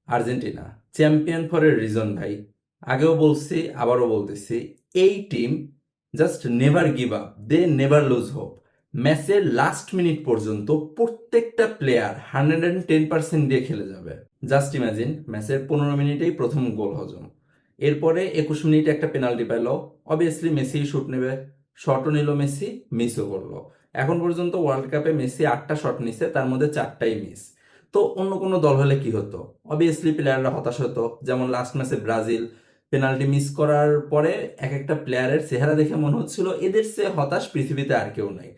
Argentina champion for a reason ভাই। আগেও বলছি, আবারও বলতেছি, এই team just never give up, they never lose hope. ম্যাচের লাস্ট মিনিট পর্যন্ত প্রত্যেকটা প্লেয়ার 110% দিয়ে খেলে যাবে। জাস্ট ইমাজিন, ম্যাচের 15 মিনিটেই প্রথম গোল হজম, এরপরে 21 মিনিটে একটা পেনাল্টি পেল। অবভিয়াসলি মেসি শুট নেবে, শটও নিল মেসি, মিসও করলো। এখন পর্যন্ত ওয়ার্ল্ড কাপে মেসি 8টা শট নিছে, তার মধ্যে 4টাই মিস। তো অন্য কোনো দল হলে কি হতো? অবভিয়াসলি প্লেয়াররা হতাশ হতো। যেমন লাস্ট ম্যাচে ব্রাজিল পেনাল্টি মিস করার পরে এক একটা প্লেয়ারের চেহারা দেখে মনে হচ্ছিল এদের চেয়ে হতাশ পৃথিবীতে আর কেউ নাই।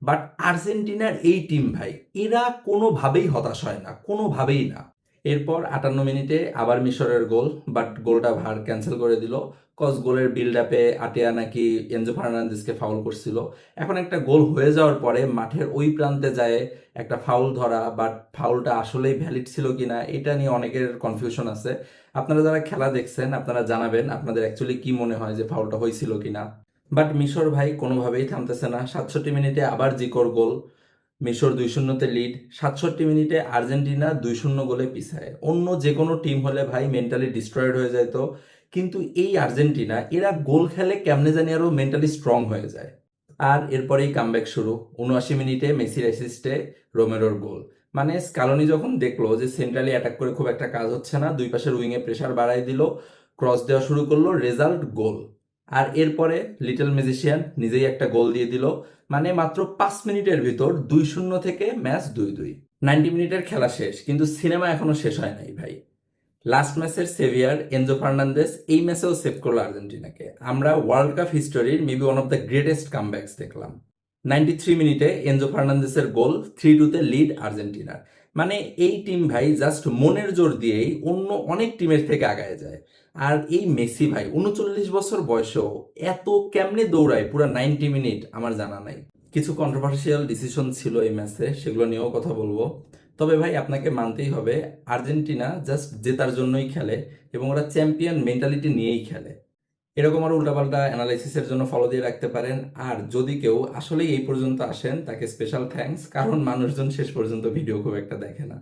বাট আর্জেন্টিনার এই টিম ভাই, এরা কোনোভাবেই হতাশ হয় না, কোনোভাবেই না। এরপর 58 মিনিটে আবার মিশরের গোল, বাট গোলটা ভার ক্যান্সেল করে দিল। কজ গোলের বিল্ড আপে আটিয়া নাকি এনজো ফার্নান্দেজকে ফাউল করছিল। এখন একটা গোল হয়ে যাওয়ার পরে মাঠের ওই প্রান্তে যায় একটা ফাউল ধরা, বাট ফাউলটা আসলেই ভ্যালিড ছিল কিনা এটা নিয়ে অনেকের কনফিউশন আছে। আপনারা যারা খেলা দেখছেন আপনারা জানাবেন আপনাদের অ্যাকচুয়ালি কি মনে হয় যে ফাউলটা হয়েছিল কিনা। বাট মিশর ভাই কোনোভাবেই থামতেছে না। 67 মিনিটে আবার জিকোর গোল, মিশর 2-0-তে লিড। 67 মিনিটে আর্জেন্টিনা 2-0 গোলে পিছায়। অন্য যে কোনো টিম হলে ভাই মেন্টালি ডিস্ট্রয়েড হয়ে যেত, কিন্তু এই আর্জেন্টিনা এরা গোল খেলে কেমনে জানি আরো মেন্টালি স্ট্রং হয়ে যায়। আর এরপরেই কামব্যাক শুরু। 79 মিনিটে মেসির অ্যাসিস্টে রোমেরোর গোল। মানে স্কালোনি যখন দেখলো যে সেন্ট্রালি অ্যাটাক করে খুব একটা কাজ হচ্ছে না, দুই পাশের উইংয়ে প্রেসার বাড়াই দিল, ক্রস দেওয়া শুরু করলো, রেজাল্ট গোল। আর এরপরে লিটল ম্যাজিশিয়ান নিজেই একটা গোল দিয়ে দিল। মানে মাত্র 5 মিনিটের ভিতর 2-0 থেকে ম্যাচ 2-2। 90 মিনিটের খেলা শেষ, কিন্তু সিনেমা এখনো শেষ হয় নাই ভাই। লাস্ট ম্যাচের সেভিয়ার এনজো ফার্নান্দেজ এই ম্যাচেও সেভ করলো আর্জেন্টিনাকে। আমরা ওয়ার্ল্ড কাপ হিস্টোরির maybe one of the greatest comebacks দেখলাম। 93 মিনিটে এনজো ফার্নান্দেসের গোল, 3-2-তে লিড আর্জেন্টিনার। মানে এই টিম ভাই জাস্ট মনের জোর দিয়েই অন্য অনেক টিমের থেকে আগায় যায়। আর এই মেসি ভাই 39 বছর বয়সেও এত কেমনে দৌড়ায় পুরো 90 মিনিট আমার জানা নাই। কিছু কন্ট্রোভার্সিয়াল ডিসিশন ছিল এই ম্যাচে, সেগুলো নিয়েও কথা বলবো। তবে ভাই আপনাকে মানতেই হবে আর্জেন্টিনা জাস্ট জেতার জন্যই খেলে, এবং ওরা চ্যাম্পিয়ন মেন্টালিটি নিয়েই খেলে। এরকম আরও উল্টাপাল্টা অ্যানালাইসিসের জন্য ফলো দিয়ে রাখতে পারেন। আর যদি কেউ আসলেই এই পর্যন্ত আসেন তাকে স্পেশাল থ্যাঙ্কস, কারণ মানুষজন শেষ পর্যন্ত ভিডিও খুব একটা দেখে না।